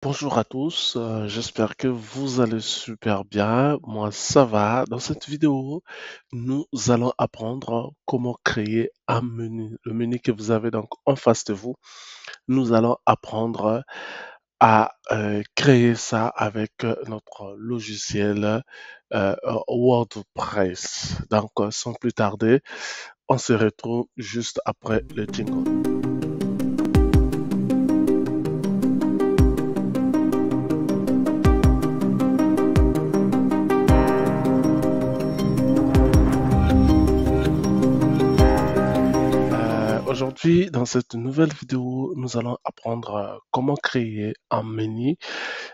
Bonjour à tous, j'espère que vous allez super bien. Moi, ça va. Dans cette vidéo, nous allons apprendre comment créer un menu. Le menu que vous avez donc en face de vous, nous allons apprendre à créer ça avec notre logiciel WordPress. Donc, sans plus tarder, on se retrouve juste après le jingle. Aujourd'hui, dans cette nouvelle vidéo, nous allons apprendre comment créer un menu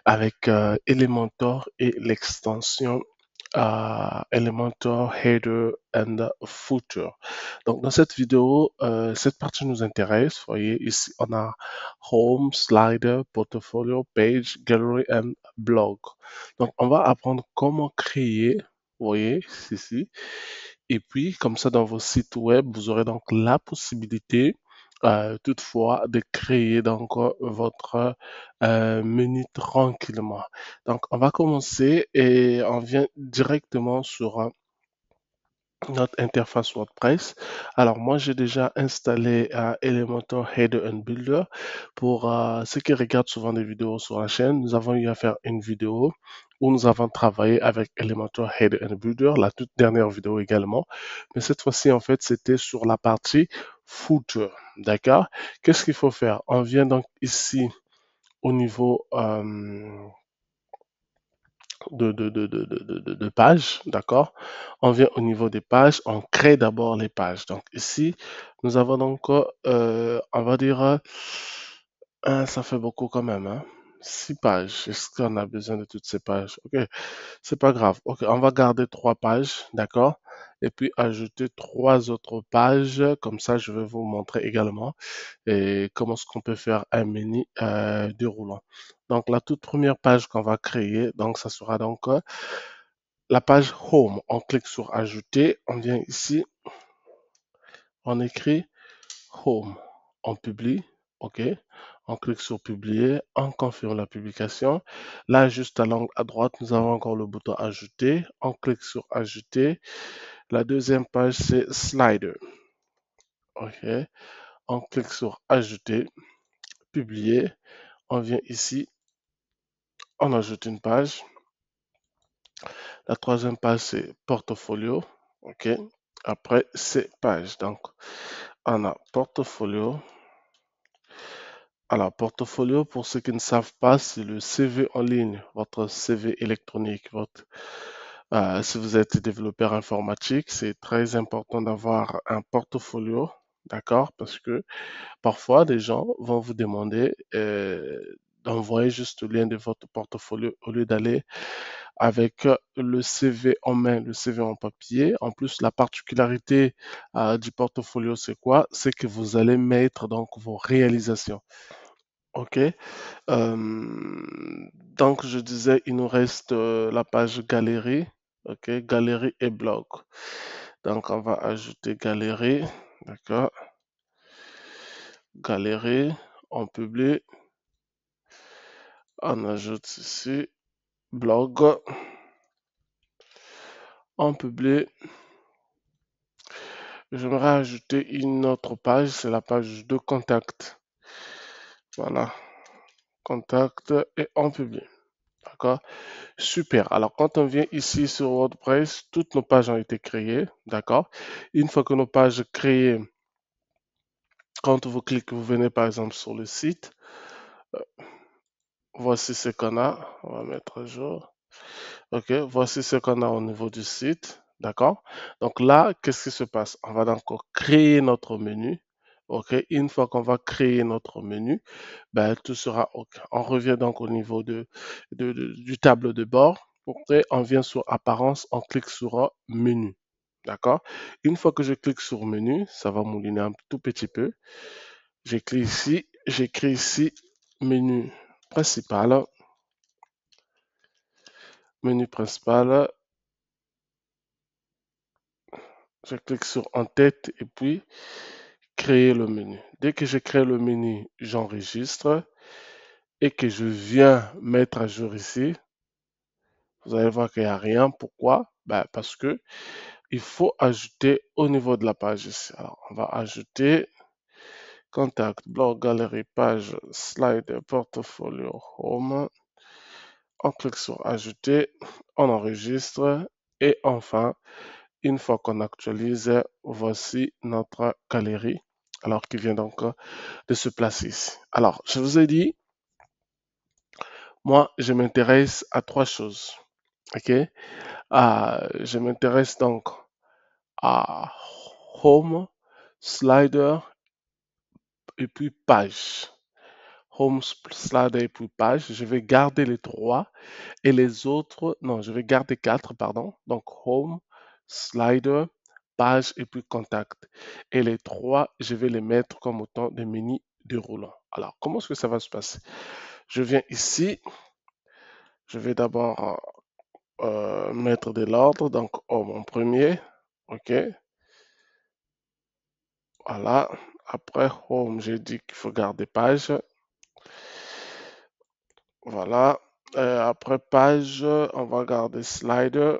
avec Elementor et l'extension Elementor Header and Footer. Donc, dans cette vidéo, cette partie nous intéresse. Vous voyez, ici, on a Home, Slider, Portfolio, Page, Gallery and Blog. Donc, on va apprendre comment créer, vous voyez, ici, et puis, comme ça, dans vos sites web, vous aurez donc la possibilité, toutefois, de créer donc votre menu tranquillement. Donc, on va commencer et on vient directement sur notre interface WordPress. Alors, moi, j'ai déjà installé Elementor Header and Builder. Pour ceux qui regardent souvent des vidéos sur la chaîne, nous avons eu à faire une vidéo où nous avons travaillé avec Elementor Header and Builder, la toute dernière vidéo également. Mais cette fois-ci, en fait, c'était sur la partie footer. D'accord? Qu'est-ce qu'il faut faire? On vient donc ici au niveau de pages, d'accord? On vient au niveau des pages, on crée d'abord les pages. Donc ici, nous avons donc, on va dire, ça fait beaucoup quand même, hein? 6 pages. Est-ce qu'on a besoin de toutes ces pages? Ok, c'est pas grave. Ok, on va garder 3 pages, d'accord? Et puis ajouter 3 autres pages. Comme ça, je vais vous montrer également et comment est-ce qu'on peut faire un menu déroulant. Donc la toute première page qu'on va créer, donc ça sera donc la page Home. On clique sur Ajouter, on vient ici, on écrit Home, on publie, ok. On clique sur Publier, on confirme la publication. Là, juste à l'angle à droite, nous avons encore le bouton Ajouter. On clique sur Ajouter. La deuxième page, c'est Slider. Ok. On clique sur Ajouter, Publier. On vient ici, on ajoute une page. La troisième page, c'est portfolio. OK. Après, c'est page. Donc, on a portfolio. Alors, portfolio, pour ceux qui ne savent pas, c'est le CV en ligne, votre CV électronique. Si vous êtes développeur informatique, c'est très important d'avoir un portfolio. D'accord? Parce que parfois, des gens vont vous demander d'envoyer juste le lien de votre portfolio au lieu d'aller avec le CV en main, le CV en papier. En plus, la particularité du portfolio, c'est quoi? C'est que vous allez mettre donc vos réalisations. OK. Donc, je disais, il nous reste la page galerie. OK. Galerie et blog. Donc, on va ajouter galerie. D'accord. Galerie. On publie. On ajoute ici blog. On publie. J'aimerais ajouter une autre page, c'est la page de contact. Voilà, contact et on publie. D'accord? Super. Alors, quand on vient ici sur WordPress, toutes nos pages ont été créées. D'accord? Une fois que nos pages créées, quand vous cliquez, vous venez par exemple sur le site. euh, Voici ce qu'on a. On va mettre à jour. OK, voici ce qu'on a au niveau du site. D'accord? Donc là, qu'est-ce qui se passe? On va donc créer notre menu. OK, une fois qu'on va créer notre menu, ben, tout sera OK. On revient donc au niveau du tableau de bord. OK, on vient sur Apparence, on clique sur Menu. D'accord? Une fois que je clique sur Menu, ça va mouliner un tout petit peu. J'écris ici Menu principal. Menu principal. Je clique sur En tête et puis créer le menu. Dès que j'ai créé le menu, j'enregistre et que je viens mettre à jour ici, vous allez voir qu'il n'y a rien. Pourquoi? Ben, parce que il faut ajouter au niveau de la page ici. Alors, on va ajouter contact, blog, galerie, page, slide, portfolio, home. On clique sur ajouter, on enregistre et enfin, une fois qu'on actualise, voici notre galerie. Alors, qui vient donc de se placer ici. Alors, je vous ai dit, moi, je m'intéresse à trois choses. OK? Je m'intéresse donc à Home, Slider et puis Page. Home, Slider et puis Page. Je vais garder les trois et les autres, non, je vais garder quatre, pardon. Donc Home, Slider, Page et puis Contact. Et les trois, je vais les mettre comme autant de mini déroulants. Alors, comment est-ce que ça va se passer? Je viens ici, je vais d'abord mettre de l'ordre, donc Home en premier, ok, voilà. Après Home, j'ai dit qu'il faut garder page, voilà. Après page, on va garder slider.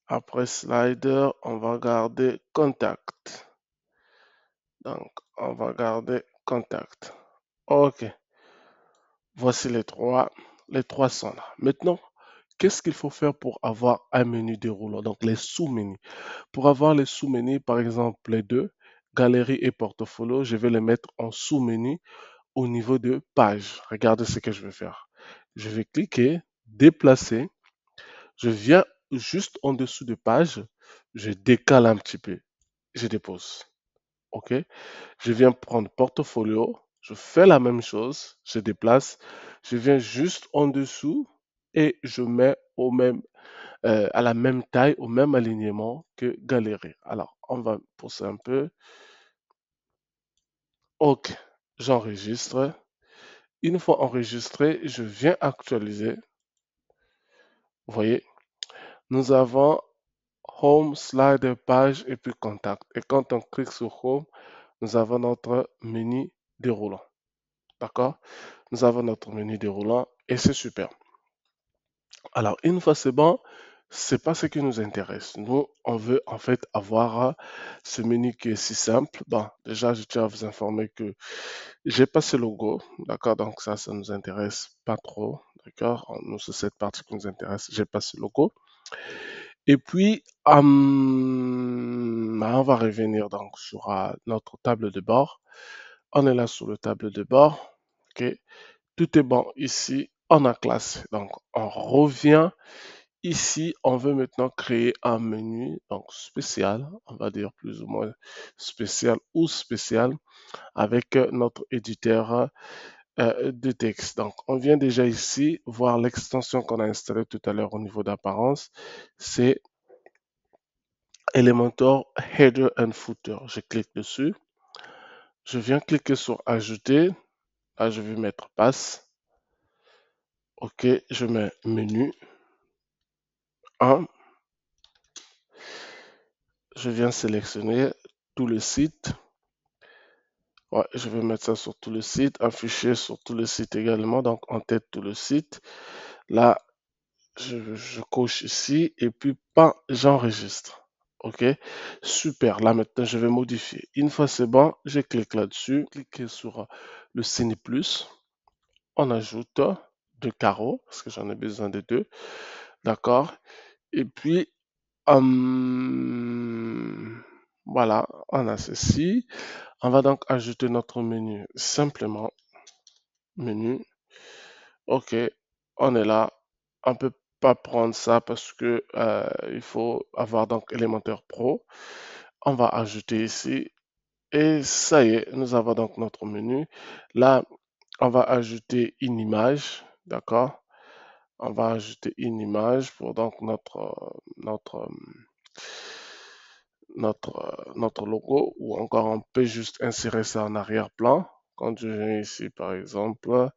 Après slider, on va garder contact. Donc, on va garder contact. Ok, voici les trois. Les trois sont là. Maintenant, qu'est-ce qu'il faut faire pour avoir un menu déroulant? Donc, les sous-menus. Pour avoir les sous-menus, par exemple, les deux, galerie et portfolio, je vais les mettre en sous-menu au niveau de page. Regardez ce que je vais faire. Je vais cliquer, déplacer. Je viens juste en dessous de page. Je décale un petit peu. Je dépose. OK? Je viens prendre portfolio. Je fais la même chose. Je déplace. Je viens juste en dessous et je mets à la même taille, au même alignement que galerie. Alors, on va pousser un peu. OK, j'enregistre. Une fois enregistré, je viens actualiser. Vous voyez, nous avons Home, Slider, Page et puis Contact. Et quand on clique sur Home, nous avons notre menu déroulant. D'accord? Nous avons notre menu déroulant et c'est super. Alors, une fois c'est bon, c'est pas ce qui nous intéresse. Nous, on veut en fait avoir ce menu qui est si simple. Bon, déjà, je tiens à vous informer que j'ai pas ce logo. D'accord? Donc, ça nous intéresse pas trop. D'accord? Nous, c'est cette partie qui nous intéresse. J'ai pas ce logo. Et puis, on va revenir donc sur notre table de bord. On est là sur le table de bord. OK? Tout est bon ici. On a classé. Donc, on revient ici. On veut maintenant créer un menu donc spécial. On va dire plus ou moins spécial ou spécial avec notre éditeur de texte. Donc, on vient déjà ici voir l'extension qu'on a installée tout à l'heure au niveau d'apparence. C'est Elementor Header and Footer. Je clique dessus. Je viens cliquer sur Ajouter. Là, je vais mettre Passe. OK, je mets Menu 1. Je viens sélectionner tout le site. Ouais, je vais mettre ça sur tout le site. Afficher sur tout le site également. Donc, en tête tout le site. Là, je coche ici et puis, pas, j'enregistre. OK, super. Là, maintenant, je vais modifier. Une fois c'est bon, je clique là-dessus. Cliquez sur le signe plus. On ajoute deux carreaux parce que j'en ai besoin de deux. D'accord. Et puis, voilà, on a ceci. On va donc ajouter notre menu simplement. Menu. OK, on est là. On peut pas prendre ça parce que il faut avoir donc Elementor Pro. On va ajouter ici. Et ça y est, nous avons donc notre menu. Là, on va ajouter une image. D'accord. On va ajouter une image pour donc notre logo ou encore on peut juste insérer ça en arrière-plan. Quand je viens ici, par exemple,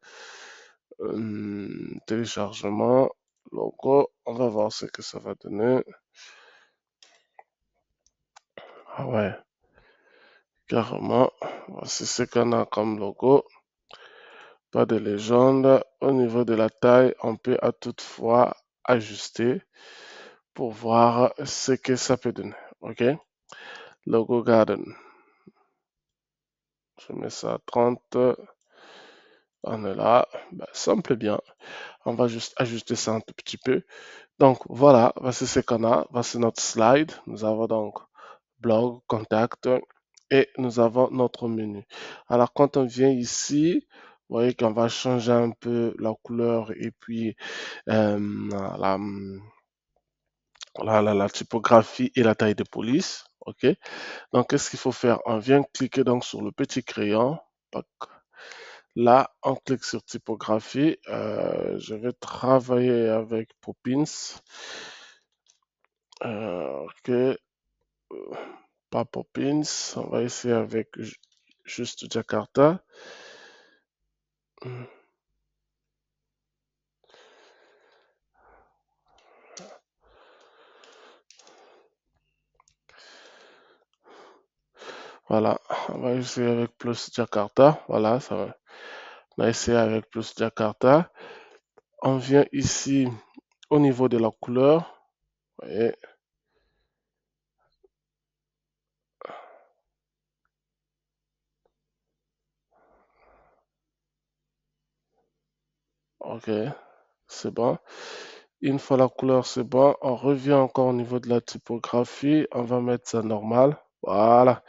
téléchargement, logo, on va voir ce que ça va donner. Ah ouais, Carrément. Voici ce qu'on a comme logo. Pas de légende. Au niveau de la taille, on peut à toutefois ajuster pour voir ce que ça peut donner. OK? Logo Garden. Je mets ça à 30. On est là. Ben, ça me plaît bien. On va juste ajuster ça un tout petit peu. Donc voilà, voici ce qu'on a. Voici notre slide. Nous avons donc blog, contact et nous avons notre menu. Alors quand on vient ici, vous voyez qu'on va changer un peu la couleur et puis la, la typographie et la taille de police. OK. Donc qu'est-ce qu'il faut faire? On vient cliquer donc sur le petit crayon. Tac. Là, on clique sur typographie. Je vais travailler avec Poppins. OK. Pas Poppins. On va essayer avec juste Jakarta. Voilà, on va essayer avec plus Jakarta. Voilà, ça va. On va essayer avec plus Jakarta. On vient ici au niveau de la couleur. Vous voyez, ok, c'est bon. Une fois la couleur, c'est bon. On revient encore au niveau de la typographie. On va mettre ça normal. Voilà,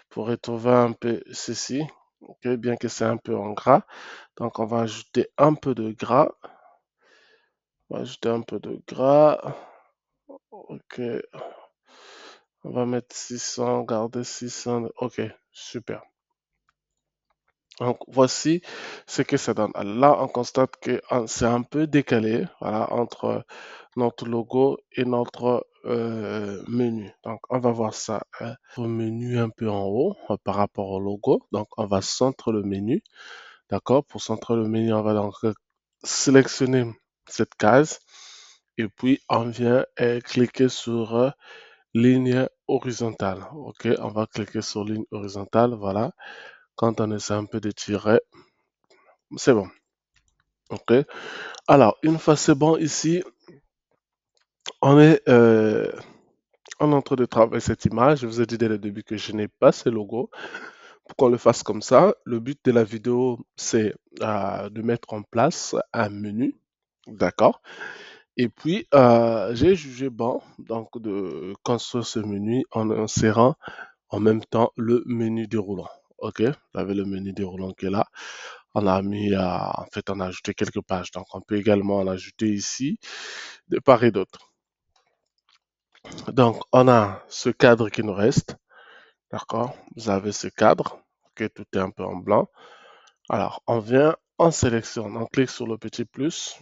pour retrouver un peu ceci. Ok, bien que c'est un peu en gras. Donc, on va ajouter un peu de gras. On va ajouter un peu de gras. Ok, on va mettre 600, garder 600. Ok, super. Donc, voici ce que ça donne. Alors là, on constate que c'est un peu décalé, voilà, entre notre logo et notre menu. Donc, on va voir ça. Au menu un peu en haut par rapport au logo. Donc, on va centrer le menu. D'accord? Pour centrer le menu, on va donc sélectionner cette case. Et puis, on vient cliquer sur ligne horizontale. OK? On va cliquer sur ligne horizontale. Voilà. Quand on essaie un peu de tirer, c'est bon. OK? Alors, une fois c'est bon ici, on est en train de travailler cette image. Je vous ai dit dès le début que je n'ai pas ce logo. Pour qu'on le fasse comme ça, le but de la vidéo, c'est de mettre en place un menu. D'accord? Et puis, j'ai jugé bon donc de construire ce menu en insérant en même temps le menu déroulant. OK? Vous avez le menu déroulant qui est là. On a mis, en fait, on a ajouté quelques pages. Donc, on peut également en ajouter ici de part et d'autre. Donc, on a ce cadre qui nous reste. D'accord? Vous avez ce cadre. OK, tout est un peu en blanc. Alors, on vient, on sélectionne, on clique sur le petit plus,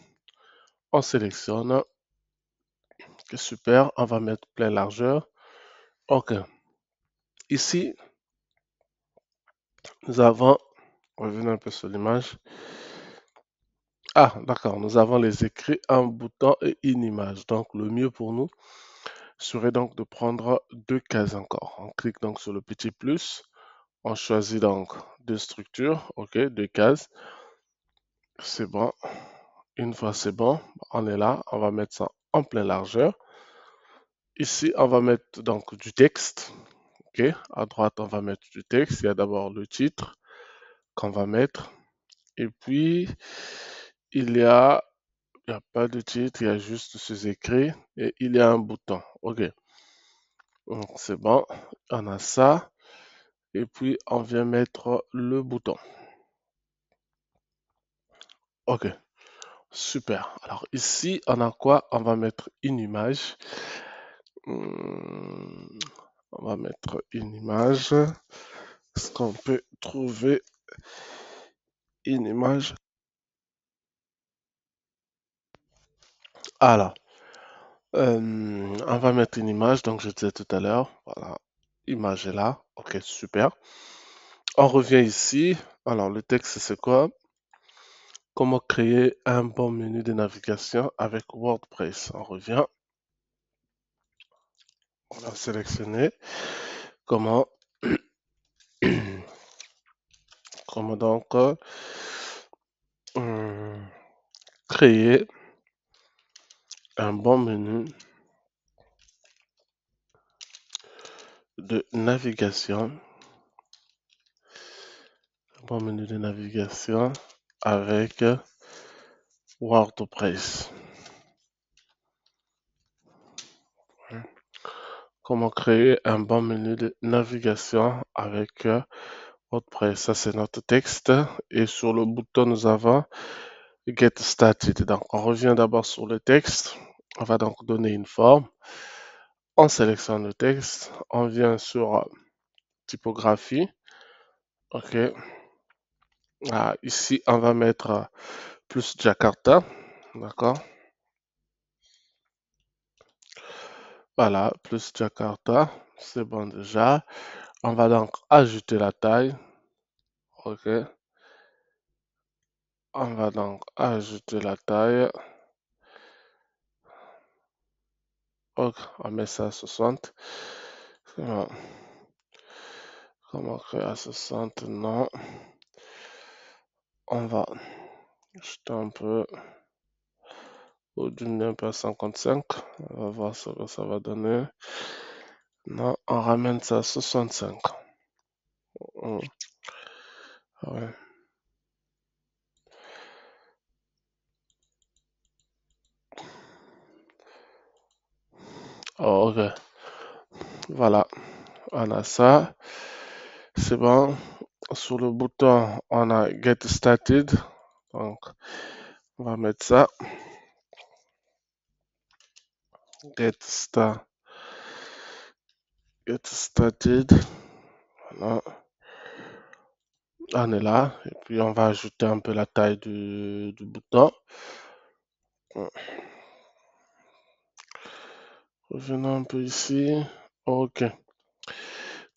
on sélectionne. OK, super. On va mettre plein largeur. OK. Ici, nous avons, revenons un peu sur l'image. Ah, d'accord. Nous avons les écrits, un bouton et une image. Donc, le mieux pour nous serait donc de prendre deux cases encore. On clique donc sur le petit plus. On choisit donc deux structures. OK, deux cases. C'est bon. Une fois c'est bon, on est là. On va mettre ça en pleine largeur. Ici, on va mettre donc du texte. OK. À droite, on va mettre du texte. Il y a d'abord le titre qu'on va mettre. Et puis, il y a Il n'y a pas de titre, il y a juste ces écrits et il y a un bouton. OK, donc c'est bon, on a ça. Et puis on vient mettre le bouton. OK, super. Alors ici, on a quoi? On va mettre une image. Hmm, On va mettre une image. Est-ce qu'on peut trouver une image? Alors, on va mettre une image, donc je disais tout à l'heure. Voilà, image est là. OK, super. On revient ici. Alors, le texte, c'est quoi? Comment créer un bon menu de navigation avec WordPress? On revient, on a sélectionné comment On va donc hum, créer un bon menu de navigation, avec WordPress. Comment créer un bon menu de navigation avec WordPress. Ça, c'est notre texte. Et sur le bouton, nous avons Get Started. Donc, on revient d'abord sur le texte. On va donc donner une forme. On sélectionne le texte. On vient sur typographie. OK. Ah, ici, on va mettre plus Jakarta. D'accord. Voilà, plus Jakarta. C'est bon déjà. On va donc ajouter la taille. OK. On va donc ajouter la taille. OK, on met ça à 60. Bon. Comment créer à 60? Non. On va jeter un peu ou diminuer un peu à 55. On va voir ce que ça va donner. Non, on ramène ça à 65. Hmm, ouais. Oh, ok. Voilà, on a ça. C'est bon. Sur le bouton, on a Get Started. Donc, on va mettre ça. Get Started. Voilà. On est là. Et puis, on va ajouter un peu la taille du bouton. Revenons un peu ici. OK.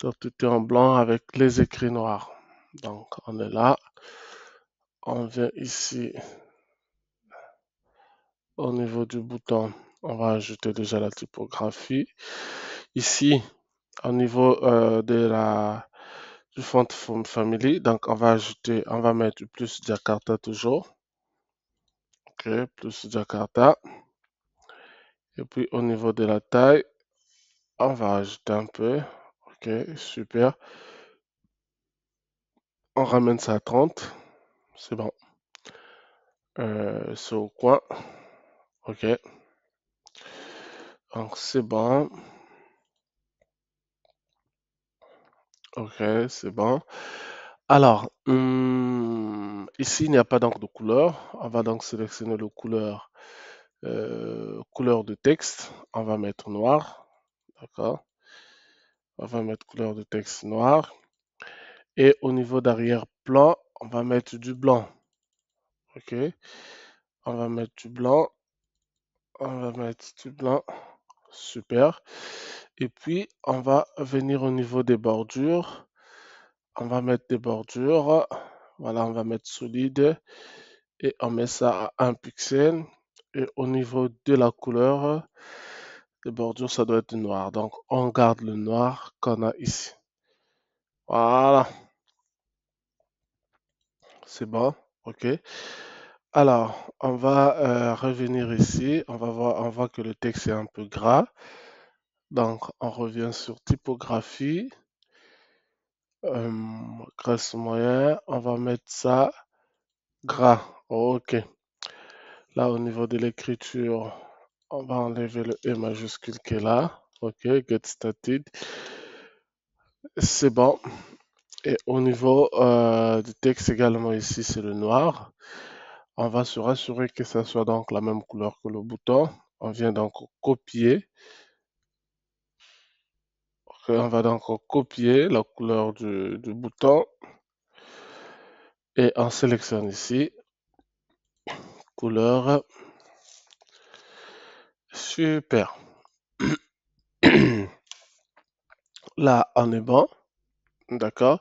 Donc, tout est en blanc avec les écrits noirs. Donc, on est là. On vient ici au niveau du bouton. On va ajouter déjà la typographie. Ici, au niveau du font family, donc on va mettre plus Jakarta toujours. OK, plus Jakarta. Et puis au niveau de la taille, on va ajouter un peu. OK, super. On ramène ça à 30. C'est bon. C'est au coin. OK. Donc c'est bon. OK, c'est bon. Alors, ici, il n'y a pas donc de couleur. On va donc sélectionner le couleur de texte. On va mettre noir. D'accord. On va mettre couleur de texte noir. Et au niveau d'arrière-plan, on va mettre du blanc. OK. On va mettre du blanc. On va mettre du blanc. Super. Et puis, on va venir au niveau des bordures. On va mettre des bordures. Voilà, on va mettre solide. Et on met ça à 1 pixel. Et au niveau de la couleur, des bordures, ça doit être noir. Donc, on garde le noir qu'on a ici. Voilà, c'est bon. OK. Alors, on va revenir ici. On voit que le texte est un peu gras. Donc, on revient sur typographie. Graisse moyen. On va mettre ça gras. OK. Là, au niveau de l'écriture, on va enlever le E majuscule qui est là. OK. Get started. C'est bon. Et au niveau du texte également ici, c'est le noir. On va se rassurer que ça soit donc la même couleur que le bouton. On vient donc copier. On va donc copier la couleur du bouton et on sélectionne ici couleur. Super. Là, on est bon. D'accord.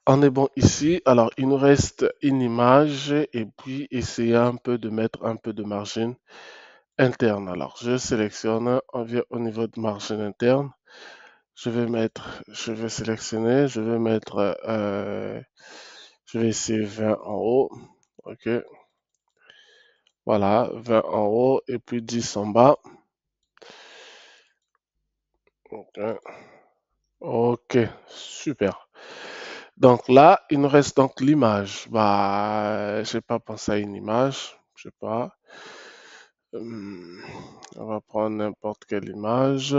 On est bon ici. Alors, il nous reste une image et puis essayer un peu de mettre un peu de margin interne. Alors, je sélectionne, on vient au niveau de margin interne. Je vais sélectionner, je vais mettre Je vais essayer 20 en haut. OK. Voilà, 20 en haut et puis 10 en bas. OK. Ok, super. Donc là, il nous reste donc l'image. Bah, j'ai pas pensé à une image. Je sais pas. Hum, on va prendre n'importe quelle image.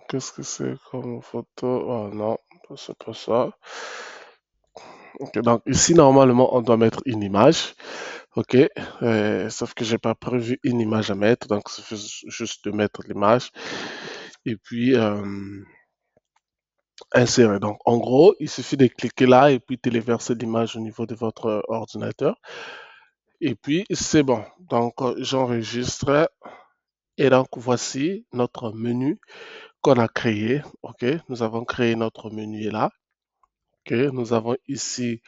Qu'est-ce que c'est comme photo? Oh non, c'est pas ça. Ok, donc ici, normalement, on doit mettre une image. Ok, sauf que j'ai pas prévu une image à mettre, donc il suffit juste de mettre l'image et puis insérer. Donc en gros, il suffit de cliquer là et puis téléverser l'image au niveau de votre ordinateur. Et puis c'est bon. Donc j'enregistre et donc voici notre menu qu'on a créé. Ok, nous avons créé notre menu là. Ok, nous avons ici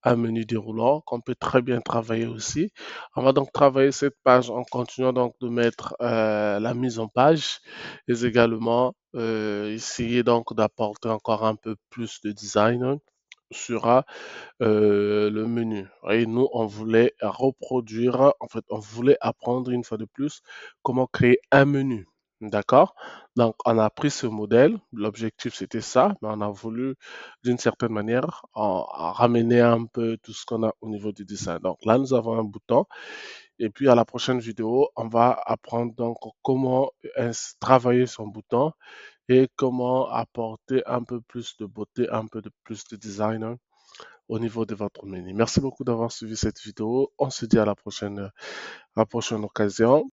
un menu déroulant qu'on peut très bien travailler aussi. On va donc travailler cette page en continuant donc de mettre la mise en page et également essayer donc d'apporter encore un peu plus de design sur le menu. Et nous, on voulait reproduire, en fait, on voulait apprendre une fois de plus comment créer un menu. D'accord? Donc, on a pris ce modèle. L'objectif, c'était ça, mais on a voulu, d'une certaine manière, ramener un peu tout ce qu'on a au niveau du design. Donc, là, nous avons un bouton. Et puis, à la prochaine vidéo, on va apprendre donc comment travailler son bouton et comment apporter un peu plus de beauté, un peu de plus de design au niveau de votre menu. Merci beaucoup d'avoir suivi cette vidéo. On se dit à la prochaine occasion.